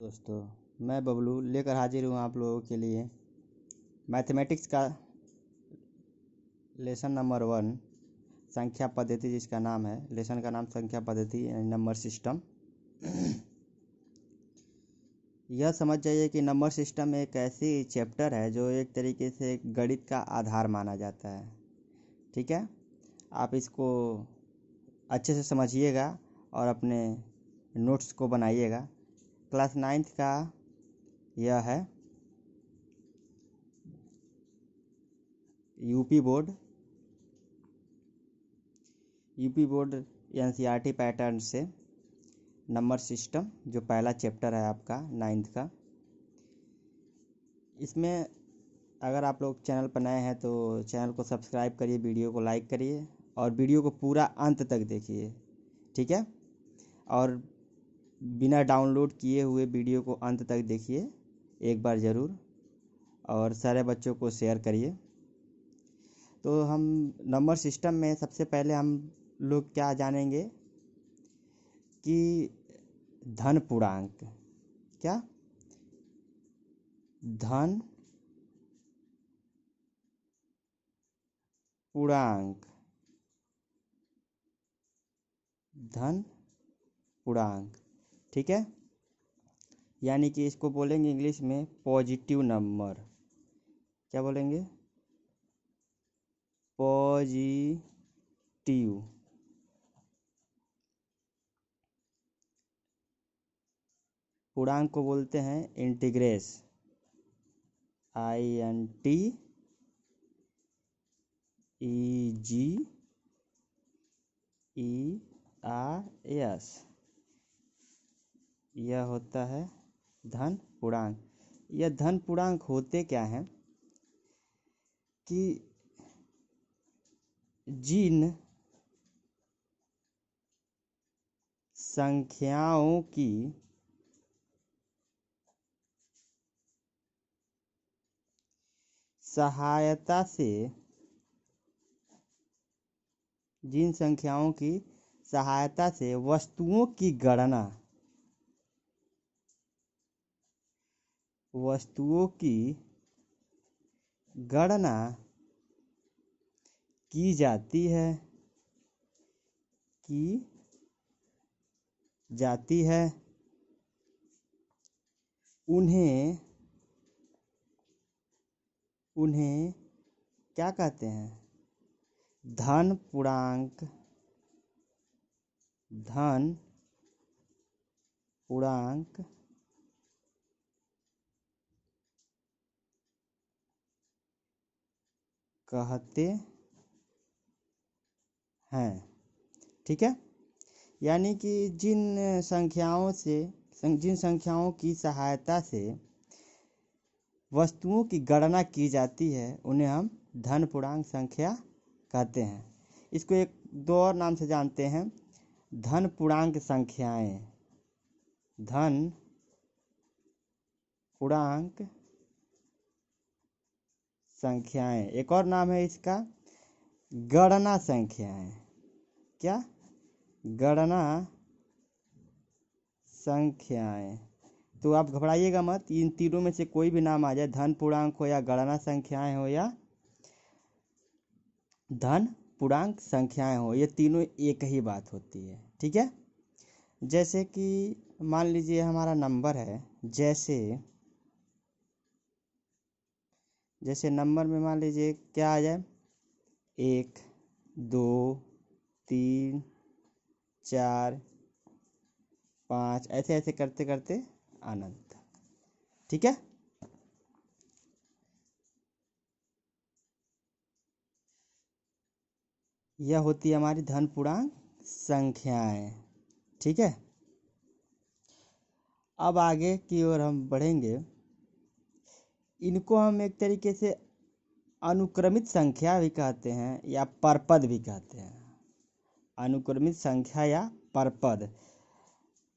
दोस्तों, मैं बबलू लेकर हाजिर हूँ आप लोगों के लिए मैथमेटिक्स का लेसन नंबर 1 संख्या पद्धति, जिसका नाम है लेसन का नाम संख्या पद्धति यानी नंबर सिस्टम। यह समझ जाइए कि नंबर सिस्टम एक ऐसी चैप्टर है जो एक तरीके से एक गणित का आधार माना जाता है। ठीक है, आप इसको अच्छे से समझिएगा और अपने नोट्स को बनाइएगा। क्लास 9th का यह है यूपी बोर्ड एनसीईआरटी पैटर्न से नंबर सिस्टम, जो पहला चैप्टर है आपका 9th का। इसमें अगर आप लोग चैनल पर नए हैं तो चैनल को सब्सक्राइब करिए, वीडियो को लाइक करिए और वीडियो को पूरा अंत तक देखिए। ठीक है, और बिना डाउनलोड किए हुए वीडियो को अंत तक देखिए एक बार ज़रूर, और सारे बच्चों को शेयर करिए। तो हम नंबर सिस्टम में सबसे पहले हम लोग क्या जानेंगे कि धन पूर्णांक। क्या? धन पूर्णांक। धन पूर्णांक, ठीक है, यानी कि इसको बोलेंगे इंग्लिश में पॉजिटिव नंबर। क्या बोलेंगे? पॉजिटिव। पूर्णांक को बोलते हैं इंटीग्रेस, INTEGERS। यह होता है धन पूर्णांक। यह धन पूर्णांक होते क्या हैं कि जिन संख्याओं की सहायता से वस्तुओं की गणना की जाती है उन्हें क्या कहते हैं? धन पूर्णांक कहते हैं। ठीक है, यानी कि जिन संख्याओं की सहायता से वस्तुओं की गणना की जाती है उन्हें हम धन पूर्णांक संख्या कहते हैं। इसको एक दो और नाम से जानते हैं, धन पूर्णांक संख्याएं। धन पूर्णांक संख्याएं, एक और नाम है इसका गणना संख्याएं। क्या? गणना संख्याएं। तो आप घबराइएगा मत, इन तीनों में से कोई भी नाम आ जाए, धन पूर्णांक हो या गणना संख्याएं हो या धन पूर्णांक संख्याएं हो, ये तीनों एक ही बात होती है। ठीक है, जैसे कि मान लीजिए हमारा नंबर है, जैसे नंबर में मान लीजिए क्या आ जाए, 1 2 3 4 5, ऐसे ऐसे करते करते अनंत। ठीक है, यह होती है हमारी धन पूर्णांक संख्याएं। ठीक है, अब आगे की ओर हम बढ़ेंगे। इनको हम एक तरीके से अनुक्रमित संख्या भी कहते हैं या परपद भी कहते हैं। अनुक्रमित संख्या या परपद,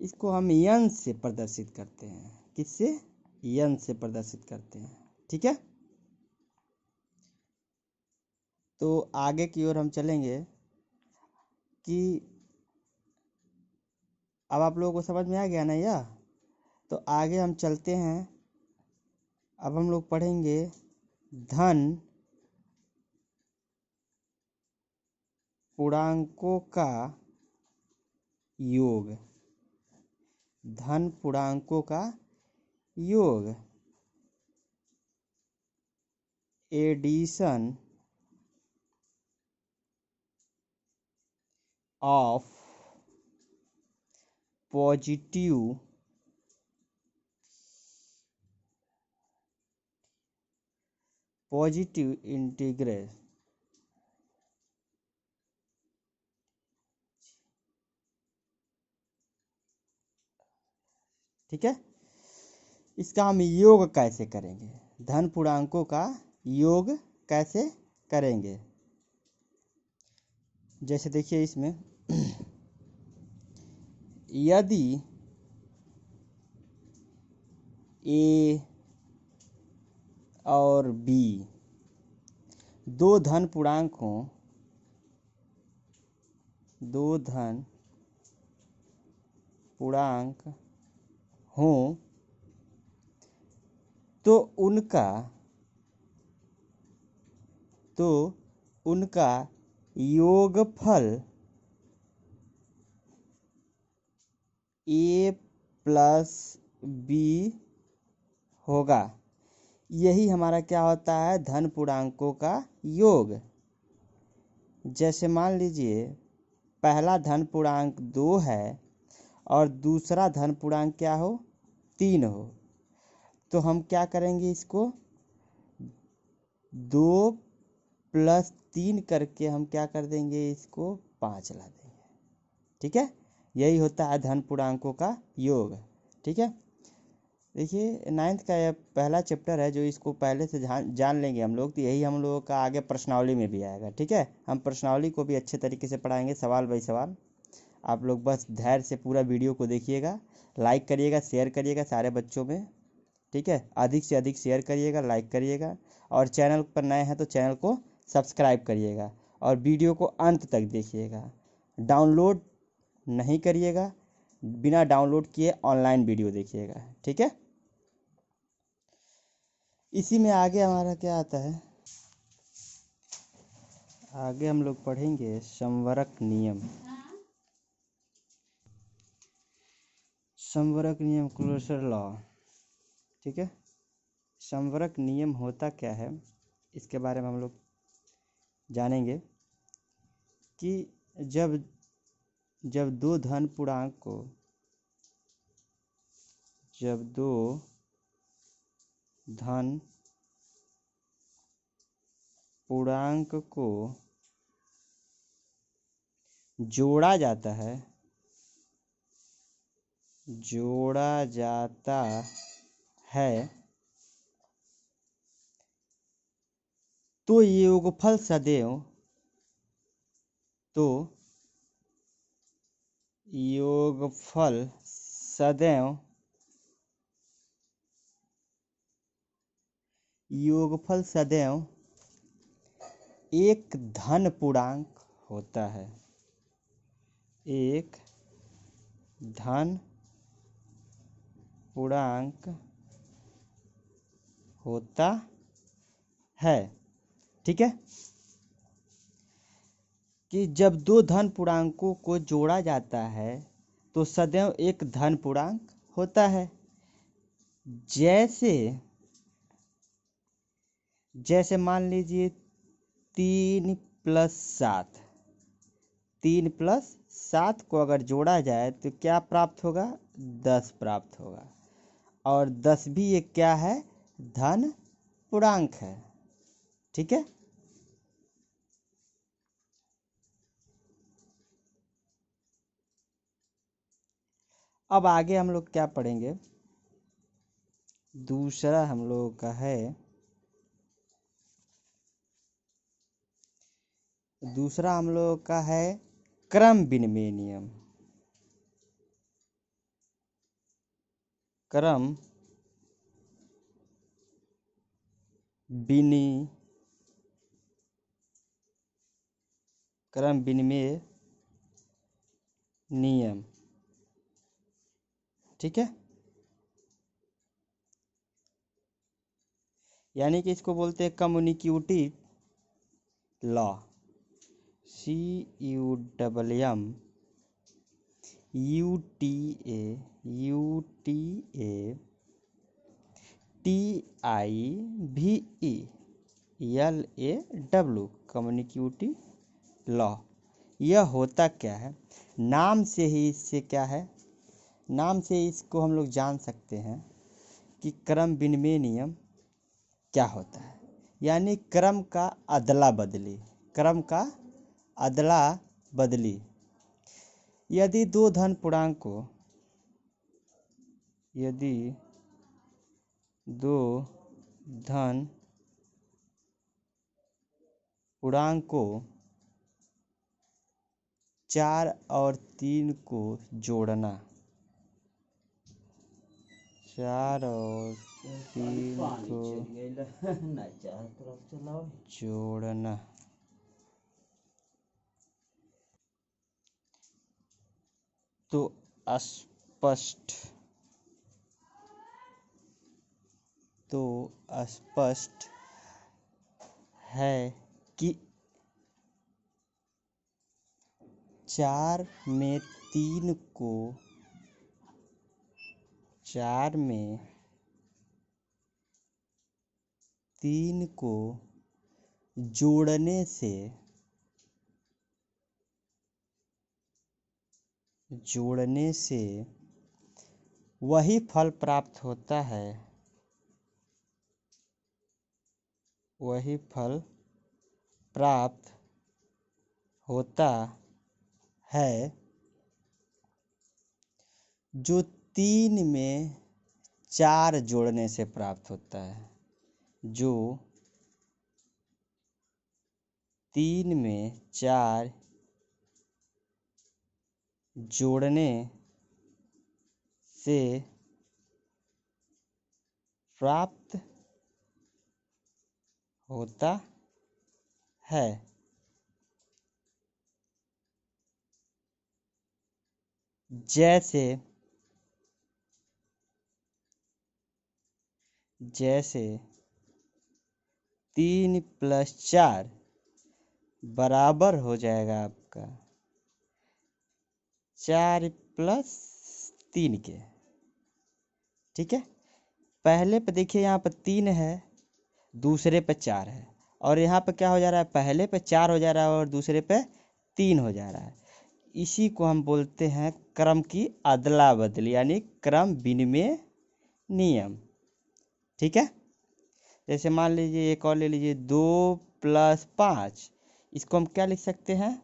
इसको हम यन से प्रदर्शित करते हैं। किससे? यन से प्रदर्शित करते हैं। ठीक है, तो आगे की ओर हम चलेंगे कि अब आप लोगों को समझ में आ गया ना यह। तो आगे हम चलते हैं। अब हम लोग पढ़ेंगे धन पूर्णांकों का योग। धन पूर्णांकों का योग, एडिशन ऑफ पॉजिटिव इंटीग्रल। ठीक है, इसका हम योग कैसे करेंगे, धन पूर्णांकों का योग कैसे करेंगे। जैसे देखिए इसमें यदि ए और बी दो धन पूर्णांक हों, दो धन पूर्णांक हों, तो उनका योगफल ए प्लस बी होगा। यही हमारा क्या होता है, धन पूर्णांकों का योग। जैसे मान लीजिए पहला धन पूर्णांक 2 है और दूसरा धन पूर्णांक क्या हो, 3 हो, तो हम क्या करेंगे, इसको 2 + 3 करके हम क्या कर देंगे, इसको 5 ला देंगे। ठीक है, यही होता है धन पूर्णांकों का योग। ठीक है, देखिए 9th का यह पहला चैप्टर है, जो इसको पहले से जान लेंगे हम लोग, तो यही हम लोगों का आगे प्रश्नावली में भी आएगा। ठीक है, हम प्रश्नावली को भी अच्छे तरीके से पढ़ाएंगे, सवाल बाई सवाल। आप लोग बस धैर्य से पूरा वीडियो को देखिएगा, लाइक करिएगा, शेयर करिएगा सारे बच्चों में। ठीक है, अधिक से अधिक शेयर करिएगा, लाइक करिएगा, और चैनल पर नए हैं तो चैनल को सब्सक्राइब करिएगा, और वीडियो को अंत तक देखिएगा। डाउनलोड नहीं करिएगा, बिना डाउनलोड किए ऑनलाइन वीडियो देखिएगा। ठीक है, इसी में आगे हमारा क्या आता है, आगे हम लोग पढ़ेंगे संवरक नियम। संवरक नियम, क्लोजर लॉ। ठीक है, संवरक नियम होता क्या है, इसके बारे में हम लोग जानेंगे कि जब दो धन पूर्णांक को जब दो धन पूर्णांक को जोड़ा जाता है तो योगफल सदैव एक धन पूर्णांक होता है, एक धन पूर्णांक होता है। ठीक है, कि जब दो धन पूर्णांकों को जोड़ा जाता है तो सदैव एक धन पूर्णांक होता है। जैसे मान लीजिए 3 + 7, 3 + 7 को अगर जोड़ा जाए तो क्या प्राप्त होगा, 10 प्राप्त होगा, और 10 भी एक क्या है, धन पूर्णांक है। ठीक है, अब आगे हम लोग क्या पढ़ेंगे, दूसरा हम लोगों का है, क्रम विनिमय नियम। क्रम विनिमय नियम। ठीक है, यानी कि इसको बोलते हैं communicative law. CUWMUTATIVELAW communicative law. यह होता क्या है, नाम से ही इससे क्या है, नाम से इसको हम लोग जान सकते हैं कि क्रम विनिमय नियम क्या होता है। यानी क्रम का अदला बदली, क्रम का अदला बदली। यदि दो धन पूर्णांकों यदि दो धन पूर्णांकों 4 और 3 को जोड़ना, 4 और 3 को जोड़ना तो स्पष्ट है कि 4 में 3 को 4 में 3 को जोड़ने से वही फल प्राप्त होता है, वही फल प्राप्त होता है जो 3 में 4 जोड़ने से प्राप्त होता है, जो 3 में 4 जोड़ने से प्राप्त होता है। जैसे 3 + 4 बराबर हो जाएगा आपका 4 + 3 के। ठीक है, पहले पे देखिए यहाँ पर 3 है, दूसरे पे 4 है, और यहाँ पे क्या हो जा रहा है, पहले पे 4 हो जा रहा है और दूसरे पे 3 हो जा रहा है। इसी को हम बोलते हैं क्रम की अदला बदली, यानी क्रम विनिमय नियम। ठीक है, जैसे मान लीजिए एक और ले लीजिए 2 + 5, इसको हम क्या लिख सकते हैं,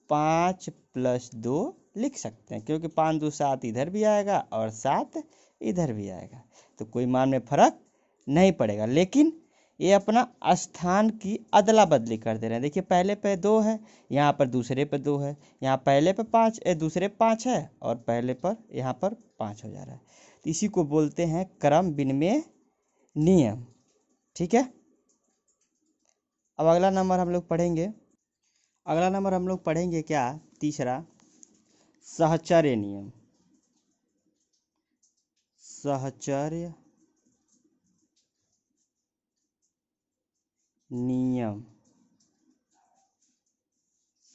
5 + 2 लिख सकते हैं, क्योंकि 5 2 7 इधर भी आएगा और 7 इधर भी आएगा, तो कोई मान में फर्क नहीं पड़ेगा। लेकिन ये अपना स्थान की अदला बदली कर दे रहे हैं। देखिए पहले पे 2 है, यहाँ पर दूसरे पे 2 है, यहाँ पहले पे 5 दूसरे 5 है, और पहले पर यहाँ पर 5 हो जा रहा है। तो इसी को बोलते हैं क्रम विनिमय नियम। ठीक है, अब अगला नंबर हम लोग पढ़ेंगे, क्या, तीसरा, सहचर्य नियम। सहचर्य नियम,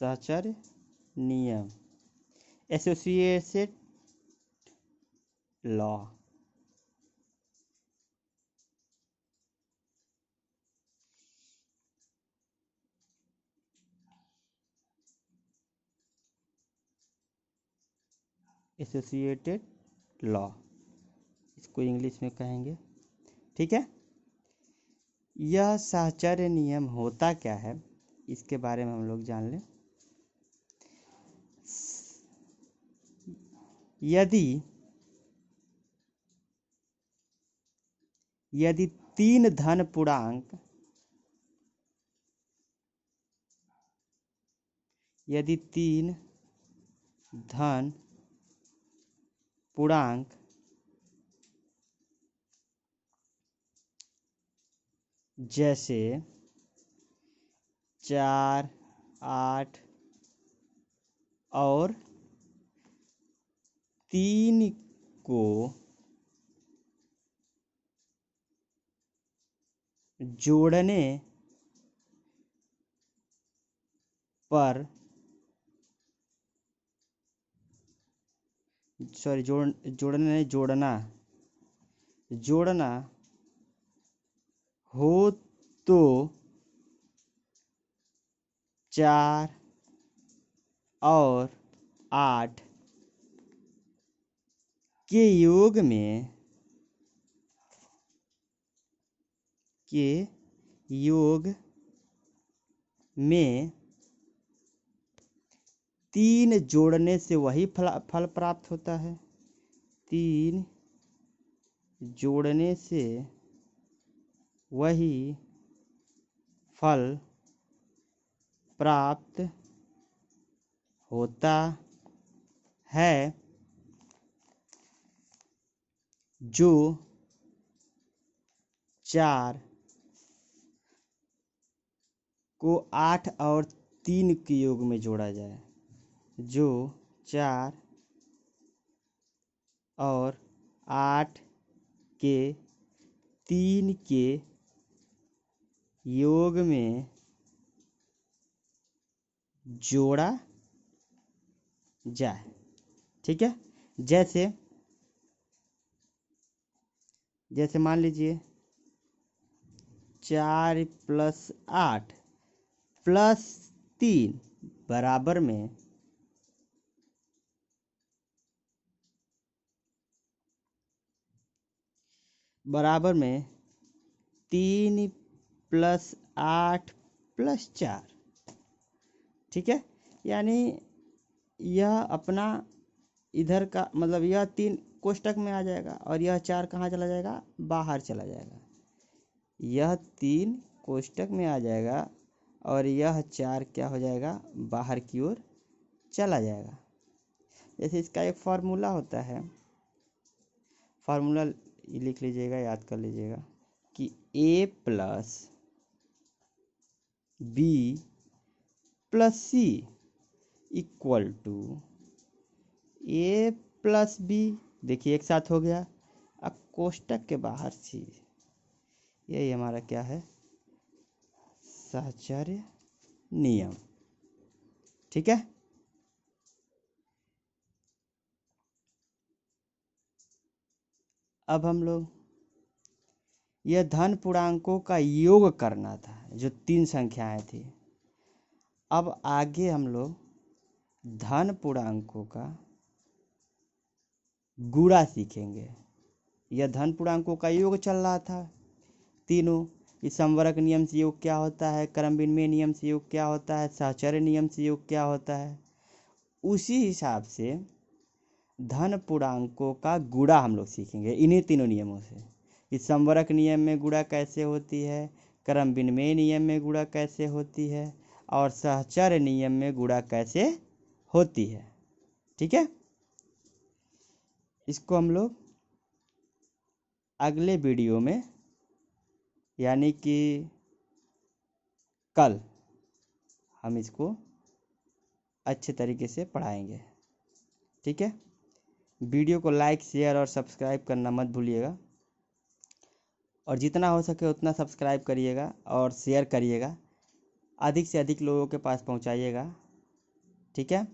सहचर्य नियम, एसोसिएटेड लॉ। एसोसिएटेड लॉ इसको इंग्लिश में कहेंगे। ठीक है, यह साहचर्य नियम होता क्या है, इसके बारे में हम लोग जान लें। यदि यदि 3 धन पूर्णांक यदि 3 धन पूर्णांक जैसे 4 8 और 3 को जोड़ने पर सॉरी जोड़ने नहीं, जोड़ना हो तो 4 और 8 के योग में 3 जोड़ने से वही फल प्राप्त होता है। 3 जोड़ने से वही फल प्राप्त होता है जो 4 को 8 और 3 के योग में जोड़ा जाए। जो 4 और 8 के 3 के योग में जोड़ा जाए। ठीक है, जैसे मान लीजिए 4 + 8 + 3 बराबर में 3 + 8 + 4। ठीक है, यानी यह अपना इधर का मतलब यह 3 कोष्टक में आ जाएगा और यह 4 कहाँ चला जाएगा, बाहर चला जाएगा। यह 3 कोष्टक में आ जाएगा और यह 4 क्या हो जाएगा, बाहर की ओर चला जाएगा। जैसे इसका एक फार्मूला होता है, फार्मूला लिख लीजिएगा, याद कर लीजिएगा कि a + b + c = a + b। देखिए एक साथ हो गया। अब कोष्टक के बाहर सी, यही हमारा क्या है, साहचर्य नियम। ठीक है, अब हम लोग यह धन पूर्णांकों का योग करना था, जो 3 संख्याएं थी। अब आगे हम लोग धन पूर्णांकों का गुणा सीखेंगे। यह धन पूर्णांकों का योग चल रहा था तीनों। इस संवरक नियम से योग क्या होता है, क्रम विनिमय नियम से योग क्या होता है, साहचर्य नियम से योग क्या होता है, उसी हिसाब से धन पूर्णांकों का गुणा हम लोग सीखेंगे इन्हीं तीनों नियमों से। इस संवरक नियम में गुणा कैसे होती है, क्रम विनिमय नियम में गुणा कैसे होती है, और साहचर्य नियम में गुणा कैसे होती है। ठीक है, इसको हम लोग अगले वीडियो में यानी कि कल हम इसको अच्छे तरीके से पढ़ाएंगे। ठीक है, वीडियो को लाइक, शेयर और सब्सक्राइब करना मत भूलिएगा, और जितना हो सके उतना सब्सक्राइब करिएगा और शेयर करिएगा, अधिक से अधिक लोगों के पास पहुंचाइएगा। ठीक है,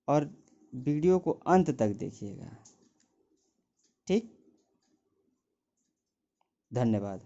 और वीडियो को अंत तक देखिएगा। ठीक, धन्यवाद।